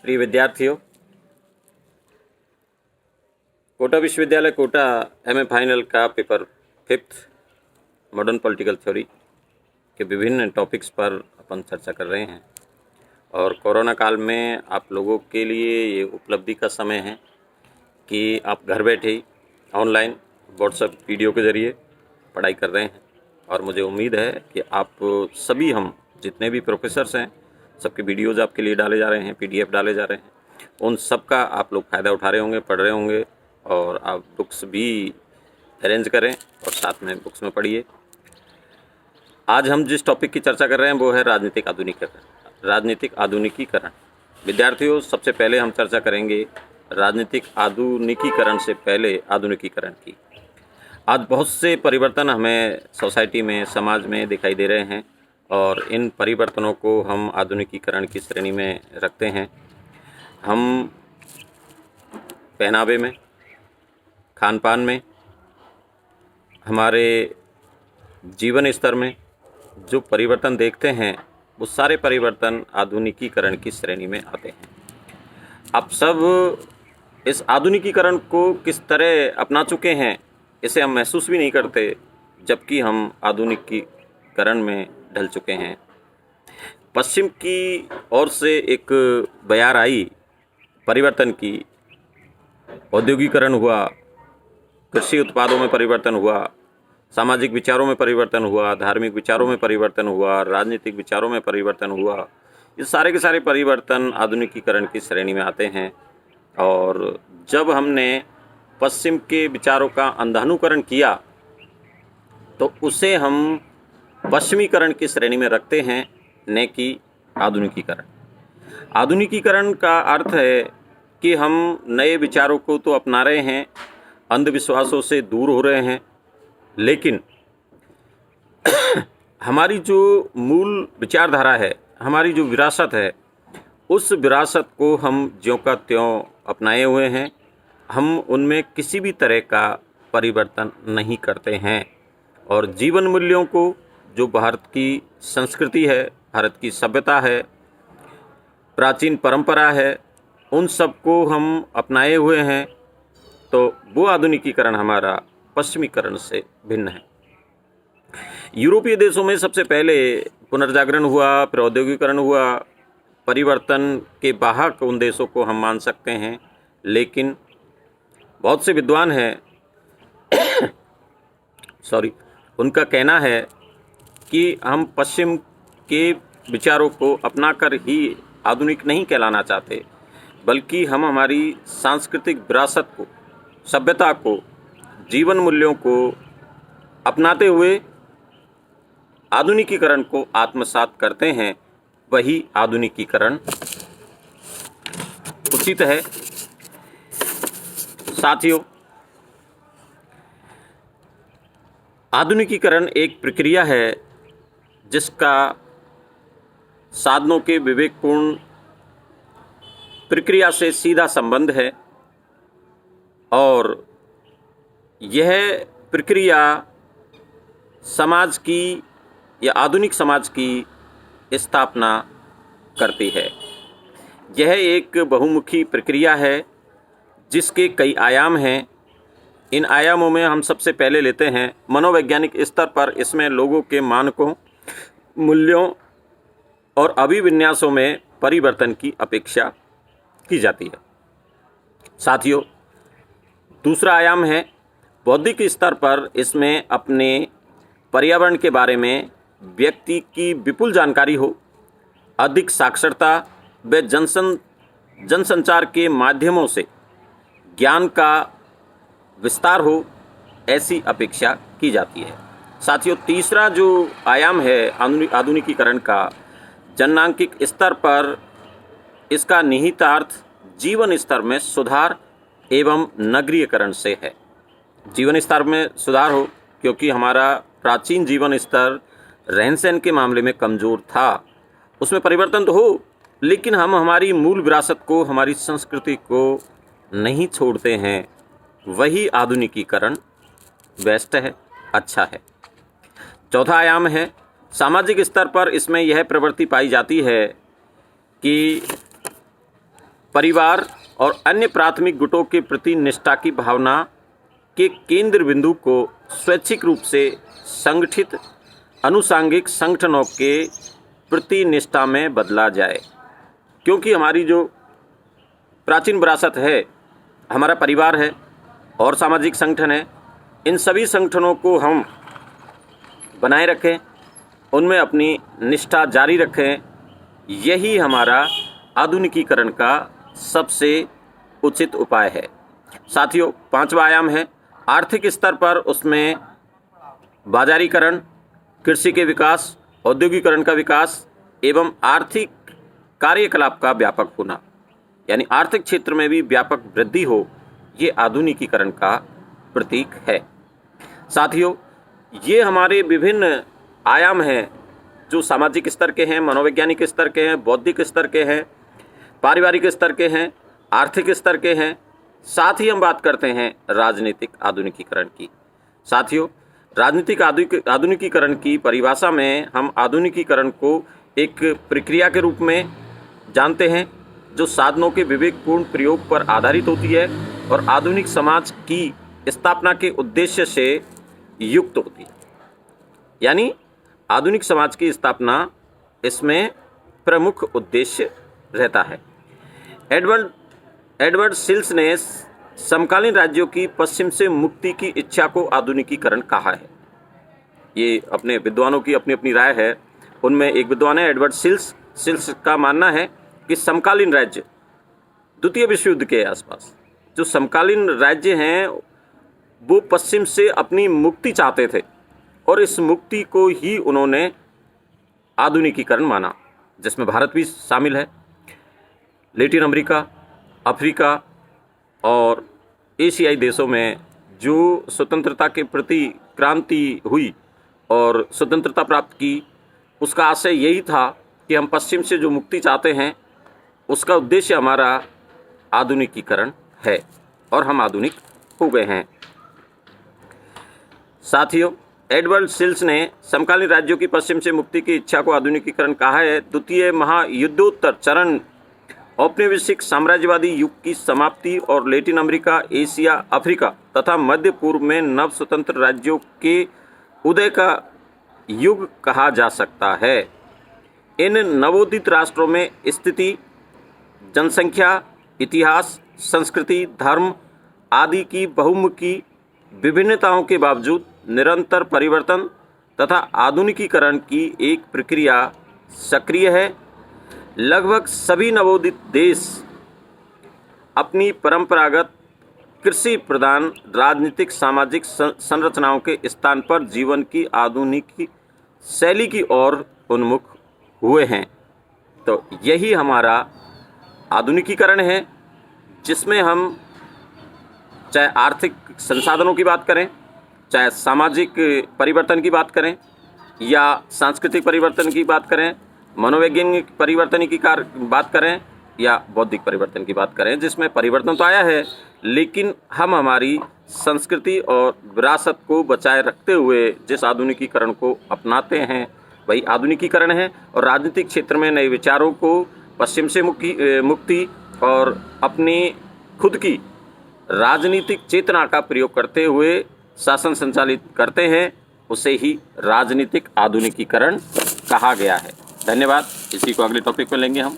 प्रिय विद्यार्थियों, कोटा विश्वविद्यालय कोटा एमए फाइनल का paper 5th modern political theory के विभिन्न टॉपिक्स पर अपन चर्चा कर रहे हैं। और कोरोना काल में आप लोगों के लिए ये उपलब्धि का समय है कि आप घर बैठे ही ऑनलाइन व्हाट्सएप वीडियो के ज़रिए पढ़ाई कर रहे हैं। और मुझे उम्मीद है कि आप सभी, हम जितने भी प्रोफेसर्स हैं, सबके वीडियोज़ आपके लिए डाले जा रहे हैं, PDF डाले जा रहे हैं, उन सब का आप लोग फ़ायदा उठा रहे होंगे, पढ़ रहे होंगे। और आप बुक्स भी अरेंज करें और साथ में बुक्स में पढ़िए। आज हम जिस टॉपिक की चर्चा कर रहे हैं वो है राजनीतिक आधुनिकीकरण। विद्यार्थियों, सबसे पहले हम चर्चा करेंगे राजनीतिक आधुनिकीकरण से पहले आधुनिकीकरण की। आज बहुत से परिवर्तन हमें सोसाइटी में, समाज में दिखाई दे रहे हैं और इन परिवर्तनों को हम आधुनिकीकरण की श्रेणी में रखते हैं। हम पहनावे में, खान पान में, हमारे जीवन स्तर में जो परिवर्तन देखते हैं वो सारे परिवर्तन आधुनिकीकरण की श्रेणी में आते हैं। आप सब इस आधुनिकीकरण को किस तरह अपना चुके हैं इसे हम महसूस भी नहीं करते, जबकि हम आधुनिकीकरण में ढल चुके हैं। पश्चिम की ओर से एक बयार आई परिवर्तन की, औद्योगिकरण हुआ, कृषि उत्पादों में परिवर्तन हुआ, सामाजिक विचारों में परिवर्तन हुआ, धार्मिक विचारों में परिवर्तन हुआ, राजनीतिक विचारों में परिवर्तन हुआ। ये सारे के सारे परिवर्तन आधुनिकीकरण की श्रेणी में आते हैं। और जब हमने पश्चिम के विचारों का अंधानुकरण किया तो उसे हम पश्चिमीकरण की श्रेणी में रखते हैं, न कि आधुनिकीकरण। आधुनिकीकरण का अर्थ है कि हम नए विचारों को तो अपना रहे हैं, अंधविश्वासों से दूर हो रहे हैं, लेकिन हमारी जो मूल विचारधारा है, हमारी जो विरासत है, उस विरासत को हम ज्यों का त्यों अपनाए हुए हैं। हम उनमें किसी भी तरह का परिवर्तन नहीं करते हैं। और जीवन मूल्यों को, जो भारत की संस्कृति है, भारत की सभ्यता है, प्राचीन परंपरा है, उन सब को हम अपनाए हुए हैं। तो वो आधुनिकीकरण हमारा पश्चिमीकरण से भिन्न है। यूरोपीय देशों में सबसे पहले पुनर्जागरण हुआ, फिर औद्योगिकरण हुआ। परिवर्तन के वाहक उन देशों को हम मान सकते हैं, लेकिन बहुत से विद्वान हैं उनका कहना है कि हम पश्चिम के विचारों को अपनाकर ही आधुनिक नहीं कहलाना चाहते, बल्कि हम हमारी सांस्कृतिक विरासत को, सभ्यता को, जीवन मूल्यों को अपनाते हुए आधुनिकीकरण को आत्मसात करते हैं। वही आधुनिकीकरण उचित है। साथियों, आधुनिकीकरण एक प्रक्रिया है जिसका साधनों के विवेकपूर्ण प्रक्रिया से सीधा संबंध है। और यह प्रक्रिया समाज की या आधुनिक समाज की स्थापना करती है। यह एक बहुमुखी प्रक्रिया है जिसके कई आयाम हैं। इन आयामों में हम सबसे पहले लेते हैं मनोवैज्ञानिक स्तर पर। इसमें लोगों के मानकों, मूल्यों और अभिविन्यासों में परिवर्तन की अपेक्षा की जाती है। साथियों, दूसरा आयाम है बौद्धिक स्तर पर। इसमें अपने पर्यावरण के बारे में व्यक्ति की विपुल जानकारी हो, अधिक साक्षरता व जनसंचार के माध्यमों से ज्ञान का विस्तार हो, ऐसी अपेक्षा की जाती है। साथियों, तीसरा जो आयाम है आधुनिकीकरण का, जननांकिक स्तर पर इसका निहितार्थ जीवन स्तर में सुधार एवं नगरीयकरण से है। जीवन स्तर में सुधार हो, क्योंकि हमारा प्राचीन जीवन स्तर रहन सहन के मामले में कमज़ोर था। उसमें परिवर्तन तो हो, लेकिन हम हमारी मूल विरासत को, हमारी संस्कृति को नहीं छोड़ते हैं। वही आधुनिकीकरण बेस्ट है, अच्छा है। चौथा आयाम है सामाजिक स्तर पर। इसमें यह प्रवृत्ति पाई जाती है कि परिवार और अन्य प्राथमिक गुटों के प्रति निष्ठा की भावना के केंद्र बिंदु को स्वैच्छिक रूप से संगठित अनुसांगिक संगठनों के प्रति निष्ठा में बदला जाए। क्योंकि हमारी जो प्राचीन विरासत है, हमारा परिवार है और सामाजिक संगठन है, इन सभी संगठनों को हम बनाए रखें, उनमें अपनी निष्ठा जारी रखें। यही हमारा आधुनिकीकरण का सबसे उचित उपाय है। साथियों, पांचवा आयाम है आर्थिक स्तर पर, उसमें बाजारीकरण, कृषि के विकास, औद्योगिकरण का विकास एवं आर्थिक कार्यकलाप का व्यापक होना, यानी आर्थिक क्षेत्र में भी व्यापक वृद्धि हो, ये आधुनिकीकरण का प्रतीक है। साथियों, ये हमारे विभिन्न आयाम हैं जो सामाजिक स्तर के हैं, मनोवैज्ञानिक स्तर के हैं, बौद्धिक स्तर के हैं, पारिवारिक स्तर के हैं, आर्थिक स्तर के हैं। साथ ही हम बात करते हैं राजनीतिक आधुनिकीकरण की। साथियों, राजनीतिक आधुनिकीकरण की परिभाषा में हम आधुनिकीकरण को एक प्रक्रिया के रूप में जानते हैं जो साधनों के विवेकपूर्ण प्रयोग पर आधारित होती है और आधुनिक समाज की स्थापना के उद्देश्य से युक्त होती है। यानी आधुनिक समाज की स्थापना इसमें प्रमुख उद्देश्य रहता है। एडवर्ड सिल्स ने समकालीन राज्यों की पश्चिम से मुक्ति की इच्छा को आधुनिकीकरण कहा है। ये अपने विद्वानों की अपनी अपनी राय है। उनमें एक विद्वान है एडवर्ड सिल्स। सिल्स का मानना है कि समकालीन राज्य द्वितीय विश्व युद्ध के आसपास जो समकालीन राज्य हैं वो पश्चिम से अपनी मुक्ति चाहते थे और इस मुक्ति को ही उन्होंने आधुनिकीकरण माना, जिसमें भारत भी शामिल है। लैटिन अमेरिका, अफ्रीका और एशियाई देशों में जो स्वतंत्रता के प्रति क्रांति हुई और स्वतंत्रता प्राप्त की, उसका आशय यही था कि हम पश्चिम से जो मुक्ति चाहते हैं उसका उद्देश्य हमारा आधुनिकीकरण है और हम आधुनिक हो गए हैं। साथियों, एडवर्ड सिल्स ने समकालीन राज्यों की पश्चिम से मुक्ति की इच्छा को आधुनिकीकरण कहा है। द्वितीय महायुद्धोत्तर चरण औपनिवेशिक साम्राज्यवादी युग की समाप्ति और लैटिन अमेरिका, एशिया, अफ्रीका तथा मध्य पूर्व में नव स्वतंत्र राज्यों के उदय का युग कहा जा सकता है। इन नवोदित राष्ट्रों में स्थिति, जनसंख्या, इतिहास, संस्कृति, धर्म आदि की बहुमुखी विभिन्नताओं के बावजूद निरंतर परिवर्तन तथा आधुनिकीकरण की एक प्रक्रिया सक्रिय है। लगभग सभी नवोदित देश अपनी परंपरागत कृषि प्रधान राजनीतिक सामाजिक संरचनाओं के स्थान पर जीवन की आधुनिक शैली की ओर उन्मुख हुए हैं। तो यही हमारा आधुनिकीकरण है, जिसमें हम चाहे आर्थिक संसाधनों की बात करें, चाहे सामाजिक परिवर्तन की बात करें या सांस्कृतिक परिवर्तन की बात करें, मनोवैज्ञानिक परिवर्तन की बात करें या बौद्धिक परिवर्तन की बात करें, जिसमें परिवर्तन तो आया है लेकिन हम हमारी संस्कृति और विरासत को बचाए रखते हुए जिस आधुनिकीकरण को अपनाते हैं वही आधुनिकीकरण है। और राजनीतिक क्षेत्र में नए विचारों को पश्चिम से मुक्ति और अपनी खुद की राजनीतिक चेतना का प्रयोग करते हुए शासन संचालित करते हैं, उसे ही राजनीतिक आधुनिकीकरण कहा गया है। धन्यवाद। इसी को अगले टॉपिक में लेंगे हम।